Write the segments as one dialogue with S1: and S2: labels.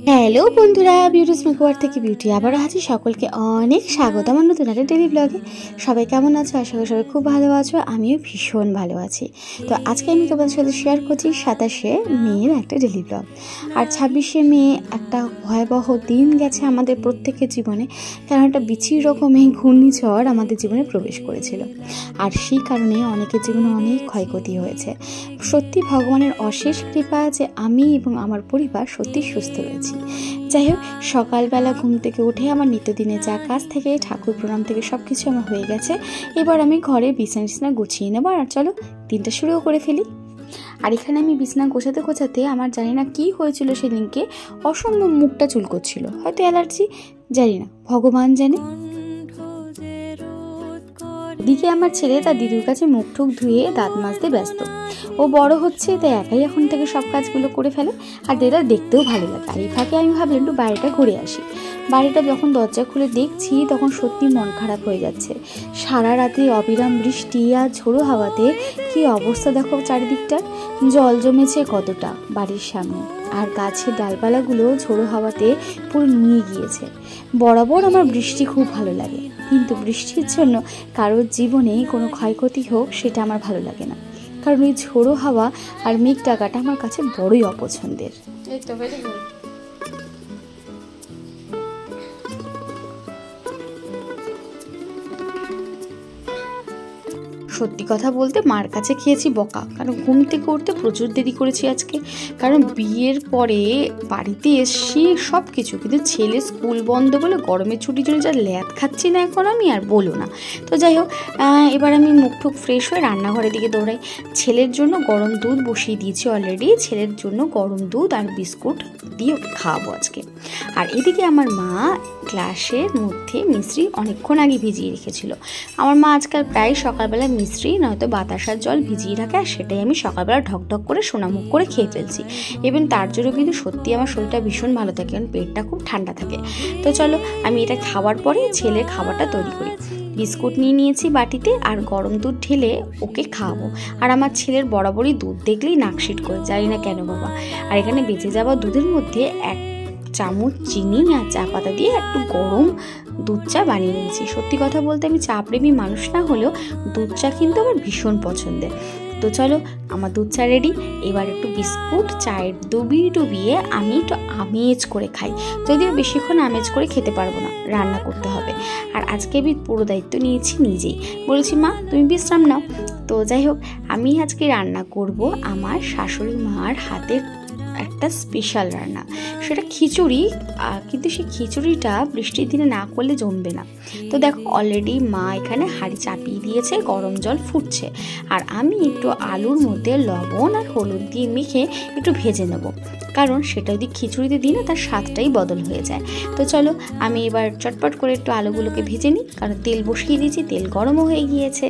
S1: Hello বন্ধুরা, beauties makeover থেকে beauty আবার আছি। সকলকে অনেক স্বাগত আমার নতুন একটা ডেলি ব্লগে। সবাই কেমন আছো? আশা করি সবাই খুব ভালো আছো। আমিও ভীষণ ভালো আছি। তো আজকে আমি তোমাদের সাথে শেয়ার করছি 27শে মের একটা ডেলি ব্লগ। আর 26শে মে একটা ভয়াবহ দিন গেছে আমাদের প্রত্যেকের জীবনে, কারণ একটা বিচির রকমের ঘূর্ণিঝড় আমাদের জীবনে প্রবেশ করেছিল। আর সেই কারণে অনেকের জীবনে অনেক ক্ষয়ক্ষতি হয়েছে। সত্যি ভগবানের অশেষ কৃপা যে আমি এবং আমার পরিবার সত্যি সুস্থ রয়েছি। যাই হোক, সকালবেলা ঘুম থেকে উঠে আমার নিত্যদিনের যা কাজ থেকে ঠাকুর প্রণাম থেকে সব কিছু আমার হয়ে গেছে। এবার আমি ঘরে বিছানা গুছিয়ে নেবো, আর চলো দিনটা শুরুও করে ফেলি। আর এখানে আমি বিছানা গোছাতে গোছাতে আমার জানি না কি হয়েছিল সেদিনকে, অসম্ভব মুখটা চুলকোচ্ছিল, হয়তো অ্যালার্জি, জানি না, ভগবান জানে। দিকে আমার ছেলে তার দিদির কাছে মুখ টুক ধুয়ে দাঁত মাজতে ব্যস্ত। ও বড় হচ্ছে, তাই একাই এখন থেকে সব কাজগুলো করে ফেলে, আর যেটা দেখতেও ভালো লাগে। আর এই ফাঁকে আমি ভাবলাম একটু বাড়িটা ঘুরে আসি। বাড়িটা যখন দরজা খুলে দেখছি তখন সত্যি মন খারাপ হয়ে যাচ্ছে। সারা রাতে অবিরাম বৃষ্টি আর ঝোড়ো হাওয়াতে কি অবস্থা দেখো চারিদিকটা। জল জমেছে কতটা বাড়ির সামনে, আর গাছের ডালপালাগুলো ঝোড়ো হাওয়াতে পুরো নিয়ে গিয়েছে। বরাবর আমার বৃষ্টি খুব ভালো লাগে, কিন্তু বৃষ্টির জন্য কারোর জীবনে কোনো ক্ষয়ক্ষতি হোক সেটা আমার ভালো লাগে না, কারণ ওই ঝোড়ো হাওয়া আর মেঘ ডাকাটা আমার কাছে বড়ই অপছন্দের। এই তো ভেরি গুড। সত্যি কথা বলতে মার কাছে খেয়েছি বকা, কারণ ঘুম থেকে উঠতে প্রচুর দেরি করেছি আজকে। কারণ বিয়ের পরে বাড়িতে এসছি সব কিছু, কিন্তু ছেলে স্কুল বন্ধ বলে গরমের ছুটির জন্য যা ল্যাদ খাচ্ছি না এখন আমি, আর বলো না। তো যাই হোক, এবার আমি মুখ টুক ফ্রেশ হয়ে রান্নাঘরের দিকে দৌড়াই। ছেলের জন্য গরম দুধ বসিয়ে দিয়েছি অলরেডি। ছেলের জন্য গরম দুধ আর বিস্কুট দিয়ে ওকে খাওয়াবো আজকে। আর এদিকে আমার মা গ্লাসের মধ্যে মিশ্রি অনেকক্ষণ আগে ভিজিয়ে রেখেছিল। আমার মা আজকাল প্রায় সকালবেলা মিশ্রি নয়তো বাতাসার জল ভিজিয়ে রাখে, আর সেটাই আমি সকালবেলা ঢকঢক করে সোনামুখ করে খেয়ে ফেলছি। এবং তার জন্য কিন্তু সত্যি আমার শরীরটা ভীষণ ভালো থাকে, কারণ পেটটা খুব ঠান্ডা থাকে। তো চলো আমি এটা খাওয়ার পরে ছেলের খাবারটা তৈরি করি। বিস্কুট নিয়ে নিয়েছি বাটিতে, আর গরম দুধ ঢেলে ওকে খাওয়াবো। আর আমার ছেলের বরাবরই দুধ দেখলেই নাকশিট করে, জানি না কেন বাবা। আর এখানে বেঁচে যাওয়া দুধের মধ্যে 1 চামচ চিনি আর চা পাতা দিয়ে একটু গরম দুধ চা বানিয়ে নিয়েছি। সত্যি কথা বলতে আমি চা প্রেমী মানুষ না হলেও দুধ চা কিন্তু আমার ভীষণ পছন্দের। তো চলো আমার দুধ চা রেডি। এবার একটু বিস্কুট চায়ের ডুবিয়ে আমি একটু আমেজ করে খাই, যদিও বেশিক্ষণ আমেজ করে খেতে পারবো না, রান্না করতে হবে। আর আজকে আমি পুরো দায়িত্ব নিয়েছি নিজেই, বলেছি মা তুমি বিশ্রাম নাও। তো যাই হোক, আমি আজকে রান্না করব আমার শাশুড়ি মার হাতের একটা স্পেশাল রান্না, সেটা খিচুড়ি। কিন্তু সেই খিচুড়িটা বৃষ্টির দিনে না করলে জমবে না। তো দেখো অলরেডি মা এখানে হাঁড়ি চাপিয়ে দিয়েছে, গরম জল ফুটছে। আর আমি একটু আলুর মধ্যে লবণ আর হলুদ দিয়ে মেখে একটু ভেজে নেব, কারণ সেটা যদি খিচুড়িতে দিই না তার স্বাদটাই বদল হয়ে যায়। তো চলো আমি এবার চটপট করে একটু আলুগুলোকে ভেজে নিই, কারণ তেল বসিয়ে দিয়েছি, তেল গরমও হয়ে গিয়েছে।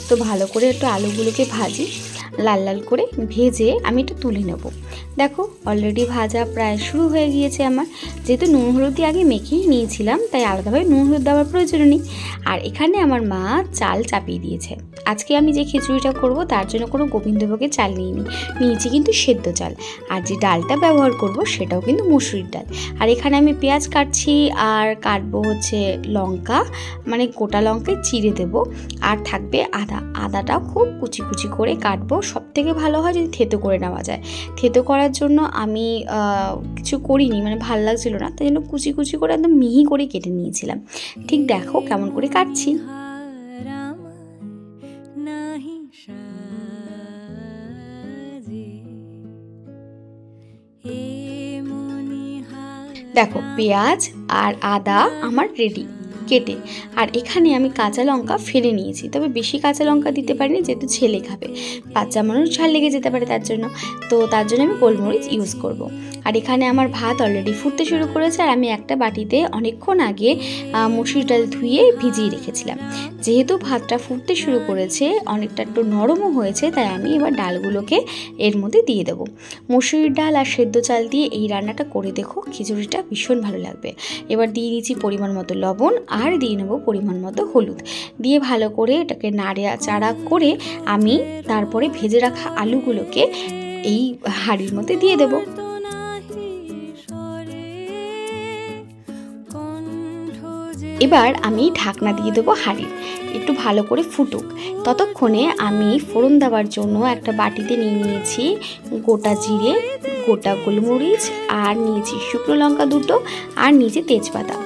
S1: তো ভালো করে একটু আলুগুলোকে ভাজি, লাল লাল করে ভেজে আমি একটু তুলে নেব। দেখো অলরেডি ভাজা প্রায় শুরু হয়ে গিয়েছে আমার। যেহেতু নুন হলুদ দিয়ে আগে মেখেই নিয়েছিলাম, তাই আলাদাভাবে নুন হলুদ দেওয়ার প্রয়োজন নেই। আর এখানে আমার মা চাল চাপিয়ে দিয়েছে। আজকে আমি যে খিচুড়িটা করব তার জন্য কোনো গোবিন্দভোগের চাল নিয়েছি কিন্তু সেদ্ধ চাল। আর যে ডালটা ব্যবহার করব সেটাও কিন্তু মুসুরির ডাল। আর এখানে আমি পেঁয়াজ কাটছি, আর কাটবো হচ্ছে লঙ্কা, মানে গোটা লঙ্কায় চিড়ে দেবো। আর থাকবে আদাটাও খুব কুচি কুচি করে কাটবো। সব থেকে ভালো হয় যদি থেতো করে নেওয়া যায়। থেতো করার জন্য আমি কিছু করিনি, মানে ভালো লাগছিল না, তাই জন্য কুচি কুচি করে একদম মিহি করে কেটে নিয়েছিলাম। ঠিক দেখো কেমন করে কাটছি। দেখো পেঁয়াজ আর আদা আমার রেডি কেটে। আর এখানে আমি কাঁচা লঙ্কা ফেলে নিয়েছি, তবে বেশি কাঁচা লঙ্কা দিতে পারিনি, যেহেতু ছেলে খাবে, বাচ্চা মানুষ ঝাল লেগে যেতে পারে তার জন্য। তো তার জন্য আমি গোলমরিচ ইউজ করব। আর এখানে আমার ভাত অলরেডি ফুটতে শুরু করেছে, আর আমি একটা বাটিতে অনেকক্ষণ আগে মসুর ডাল ধুয়ে ভিজিয়ে রেখেছিলাম। যেহেতু ভাতটা ফুটতে শুরু করেছে, অনেকটা একটু নরমও হয়েছে, তাই আমি এবার ডালগুলোকে এর মধ্যে দিয়ে দেবো। মসুর ডাল আর সেদ্ধ চাল দিয়ে এই রান্নাটা করে দেখো, খিচুড়িটা ভীষণ ভালো লাগবে। এবার দিয়ে দিচ্ছি পরিমাণ মতো লবণ আর দিয়ে নেবো পরিমাণ মতো হলুদ, দিয়ে ভালো করে এটাকে নাড়াচাড়া করে আমি তারপরে ভেজে রাখা আলুগুলোকে এই হাঁড়ির মধ্যে দিয়ে দেবো। এবার আমি ঢাকনা দিয়ে দেবো হাঁড়ির, একটু ভালো করে ফুটুক। ততক্ষণে আমি ফোড়ন দেওয়ার জন্য একটা বাটিতে নিয়ে নিয়েছি গোটা জিরে, গোটা গোলমরিচ, আর নিয়েছি শুকনো লঙ্কা দুটো, আর নিয়েছি তেজপাতা।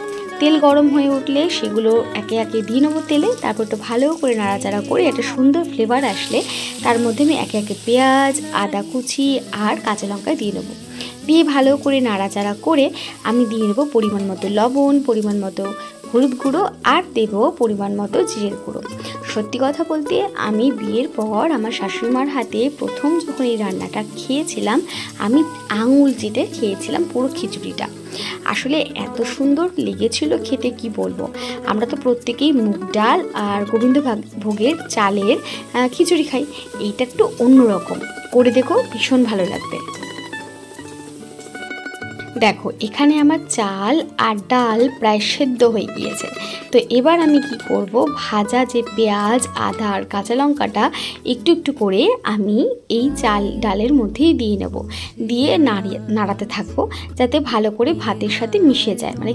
S1: তেল গরম হয়ে উঠলে সেগুলো একে একে দিয়ে নেবো তেলে, তারপর তো ভালো করে নাড়াচাড়া করে একটা সুন্দর ফ্লেভার আসলে তার মধ্যে আমি একে একে পেঁয়াজ, আদা কুচি আর কাঁচা লঙ্কা দিয়ে নেবো। দিয়ে ভালো করে নাড়াচাড়া করে আমি দিয়ে নেবো পরিমাণ মতো লবণ, পরিমাণ মতো হলুদ গুঁড়ো, আর দেবো পরিমাণ মতো জিরের গুঁড়ো। সত্যি কথা বলতে আমি বিয়ের পর আমার শাশুড়িমার হাতে প্রথম যখন এই রান্নাটা খেয়েছিলাম, আমি আঙুল চেটে খেয়েছিলাম পুরো খিচুড়িটা। আসলে এত সুন্দর লেগেছিল খেতে, কি বলবো। আমরা তো প্রত্যেকেই মুগ ডাল আর গোবিন্দভোগের চালের খিচুড়ি খাই, এইটা একটু অন্যরকম করে দেখো, ভীষণ ভালো লাগবে। দেখো এখানে আমার চাল আর ডাল প্রায় সেদ্ধ হয়ে গিয়েছে। তো এবার আমি কি করব, ভাজা যে পেঁয়াজ, আদা আর কাঁচা লঙ্কাটা একটু একটু করে আমি এই চাল ডালের মধ্যেই দিয়ে নেব, দিয়ে নাড়াতে থাকবো যাতে ভালো করে ভাতের সাথে মিশে যায়, মানে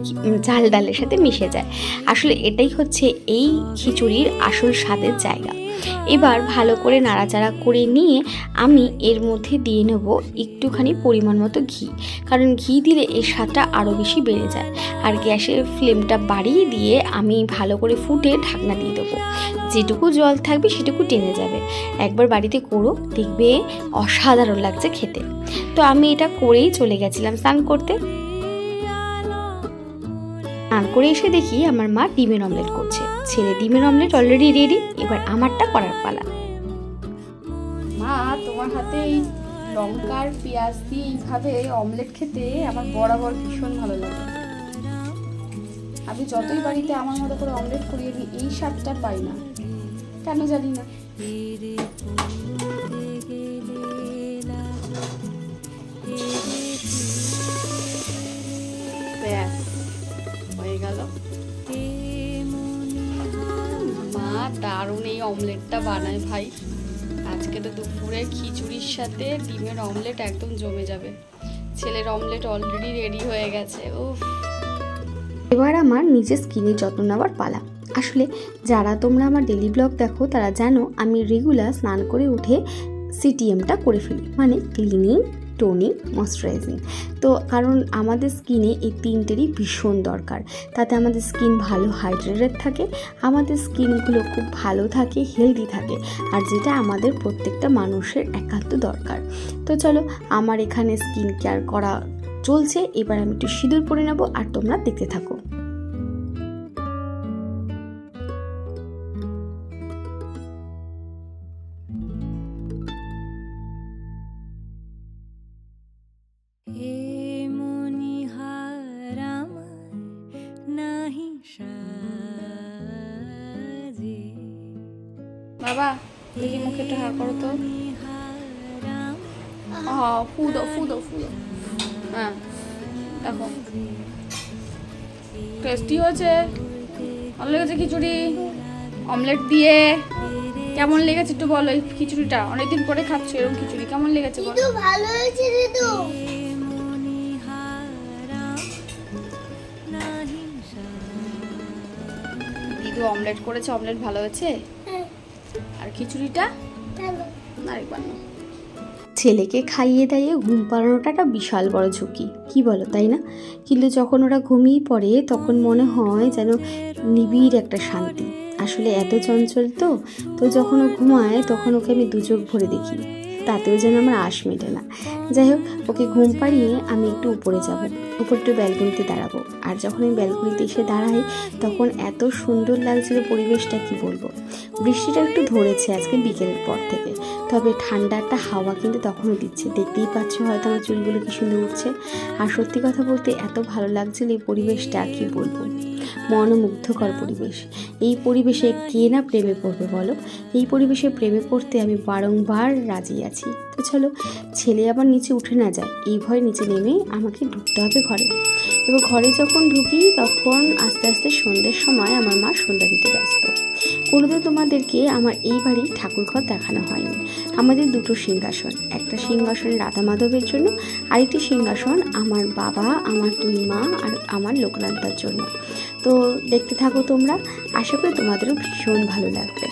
S1: চাল ডালের সাথে মিশে যায়। আসলে এটাই হচ্ছে এই খিচুড়ির আসল স্বাদের জায়গা। এবার ভালো করে নাড়াচাড়া করে নিয়ে আমি এর মধ্যে দিয়ে নেব একটুখানি পরিমাণ মতো ঘি, কারণ ঘি দিলে এর স্বাদটা আরও বেশি বেড়ে যায়। আর গ্যাসের ফ্লেমটা বাড়িয়ে দিয়ে আমি ভালো করে ফুটে ঢাকনা দিয়ে দেবো, যেটুকু জল থাকবে সেটুকু টেনে যাবে। একবার বাড়িতে করো, দেখবে অসাধারণ লাগছে খেতে। তো আমি এটা করেই চলে গেছিলাম স্নান করতে। স্নান করে এসে দেখি আমার মা ডিমের অমলেট করছে। ছেলে ডিমের অমলেট অলরেডি রেডি, এবার আমারটা করার পালা। মা, তোমার হাতে এই লঙ্কার পেঁয়াজ দিয়ে এইভাবে অমলেট খেতে আমার বরাবর ভীষণ ভালো লাগে। আমি যতই বাড়িতে আমার মতো করে অমলেট করি, আমি এই স্বাদটা পাই না, কেন জানি না। হয়ে গেল। মা দারুণ এই অমলেটটা বানায় ভাই। আজকে তো দুপুরে খিচুড়ির সাথে ডিমের অমলেট একদম জমে যাবে। ছেলের অমলেট অলরেডি রেডি হয়ে গেছে। উফ, এবার আমার নিজের স্কিনের যত্ন নেওয়ার পালা। আসলে যারা তোমরা আমার ডেলি ব্লগ দেখো তারা জানো আমি রেগুলার স্নান করে উঠে সিটিএমটা করে ফেলি, মানে ক্লিনিং, টোনিং, ময়শ্চারাইজিং। তো কারণ আমাদের স্কিনে এই তিনটেরই ভীষণ দরকার, তাতে আমাদের স্কিন ভালো হাইড্রেটেড থাকে, আমাদের স্কিনগুলো খুব ভালো থাকে, হেলদি থাকে, আর যেটা আমাদের প্রত্যেকটা মানুষের একান্ত দরকার। তো চলো, আমার এখানে স্কিন কেয়ার করা চলছে। এবার আমি একটু সিঁদুর পরে নেবো, আর তোমরা দেখতে থাকো। বাবা, দেখি মুখে একটু হাঁ করো তো। ফুদো ফুদো ফুদো। হ্যাঁ, দেখো টেস্টি হয়েছে। ভালো লেগেছে খিচুড়ি অমলেট দিয়ে। কেমন লেগেছে একটু বলো এই খিচুড়িটা? অনেকদিন পরে খাচ্ছো এরকম খিচুড়ি, কেমন লেগেছে বলো?
S2: ভালো হয়েছে দিদু।
S1: দিদু অমলেট করেছে, অমলেট ভালো হয়েছে। আর খিচুড়িটা আরেকবার না। ছেলেকে খাইয়ে দাইয়ে ঘুম পাড়ানোটা একটা বিশাল বড় ঝুঁকি, কি বলো, তাই না? কিন্তু যখন ওরা ঘুমিয়ে পড়ে তখন মনে হয় যেন নিবিড় একটা শান্তি। আসলে এত চঞ্চল তো যখন ও ঘুমায় তখন ওকে আমি দু চোখ ভরে দেখি, তাতেও যেন আমার আশ মেটে না। যাই হোক, ওকে ঘুম পাড়িয়ে আমি একটু উপরে যাব, উপরে একটু ব্যালকনিতে দাঁড়াবো। আর যখন আমি ব্যালকনিতে এসে দাঁড়াই তখন এত সুন্দর লাগছিল পরিবেশটা, কি বলবো। বৃষ্টিটা একটু ধরেছে আজকে বিকেলের পর থেকে, তবে ঠান্ডা একটা হাওয়া কিন্তু তখনও দিচ্ছে। দেখতেই পাচ্ছ হয়তো আমার চুলগুলো কি সুন্দর উঠছে। আর সত্যি কথা বলতে এত ভালো লাগছিল এই পরিবেশটা, কি বলবো। মনোমুগ্ধকর পরিবেশ। এই পরিবেশে কে না প্রেমে পড়বে বলো? এই পরিবেশে প্রেমে পড়তে আমি বারংবার রাজি আছি। তো চলো, ছেলে আবার নিচে উঠে না যায় এই ভয়ে নিচে নেমে আমাকে ঢুকতে হবে ঘরে। এবার ঘরে যখন ঢুকি তখন আস্তে আস্তে সন্ধ্যের সময় আমার মা সন্ধ্যা দিতে ব্যস্ত। কোনোদিন তোমাদেরকে আমার এই বাড়ির ঠাকুরঘর দেখানো হয়নি। আমাদের দুটো সিংহাসন, একটা সিংহাসন রাধা মাধবের জন্য, আরেকটি সিংহাসন আমার বাবা, আমার দুই মা আর আমার লোকনাথদার জন্য। তো দেখতে থাকো তোমরা, আশা করি তোমাদেরও ভীষণ ভালো লাগবে।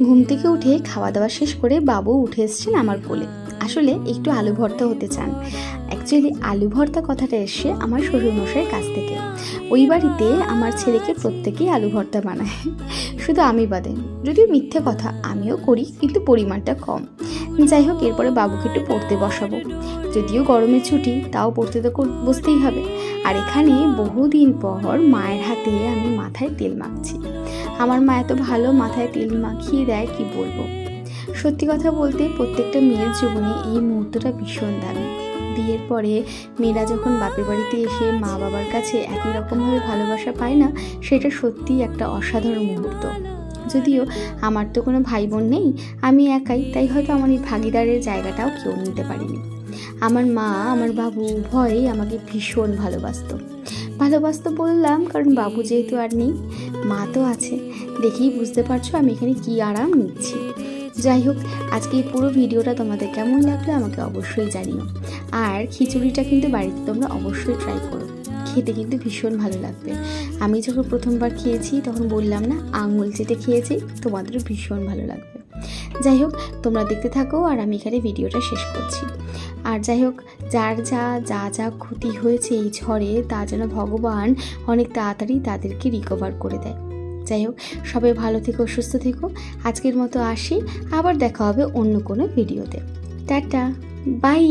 S1: ঘুম থেকে উঠে খাওয়া দাওয়া শেষ করে বাবু উঠে এসছেন আমার কোলে। আসলে একটু আলু ভর্তা হতে চান। অ্যাকচুয়ালি আলু ভর্তা কথাটা এসছে আমার শ্বশুরমশাইয়ের কাছ থেকে। ওই বাড়িতে আমার ছেলেকে প্রত্যেকেই আলু ভর্তা বানায়, শুধু আমি বাদে। যদিও মিথ্যে কথা, আমিও করি, কিন্তু পরিমাণটা কম। যাই হোক, এরপরে বাবুকে একটু পড়তে বসাবো। যদিও গরমের ছুটি, তাও পড়তে তো বসতেই হবে। আর এখানে বহুদিন পর মায়ের হাতে আমি মাথায় তেল মাখছি। আমার মা এত ভালো মাথায় তেল মাখিয়ে দেয় কি বলবো। সত্যি কথা বলতে প্রত্যেকটা মেয়ের জীবনে এই মুহূর্তটা ভীষণ দামি। বিয়ের পরে মেয়েরা যখন বাপের বাড়িতে এসে মা বাবার কাছে একই রকমভাবে ভালোবাসা পায় না, সেটা সত্যিই একটা অসাধারণ মুহূর্ত। যদিও আমার তো কোনো ভাই বোন নেই, আমি একাই, তাই হয়তো আমার এই ভাগিদারের জায়গাটাও কেউ নিতে পারিনি। আমার মা, আমার বাবু উভয়েই আমাকে ভীষণ ভালোবাসতো বললাম, কারণ বাবু যেহেতু আর নেই, মা তো আছে। দেখেই বুঝতে পারছো আমি এখানে কি আরাম নিচ্ছি। যাই হোক, আজকে এই পুরো ভিডিওটা তোমাদের কেমন লাগলো আমাকে অবশ্যই জানিও। আর খিচুড়িটা কিন্তু বাড়িতে তোমরা অবশ্যই ট্রাই করো, খেতে কিন্তু ভীষণ ভালো লাগবে। আমি যখন প্রথমবার খেয়েছি তখন বললাম না, আঙুল চেটে খেয়েছি, তোমাদেরও ভীষণ ভালো লাগবে। যাই হোক, তোমরা দেখতে থাকো আর আমি এখানে ভিডিওটা শেষ করছি। আর যাই হোক, যার যা ক্ষতি হয়েছে এই ঝড়ে, তা যেন ভগবান অনেক তাড়াতাড়ি তাদেরকে রিকভার করে দেয়। যাই হোক, সবাই ভালো থেকো, সুস্থ থেকো। আজকের মতো আসি, আবার দেখা হবে অন্য কোনো ভিডিওতে। Tata, by.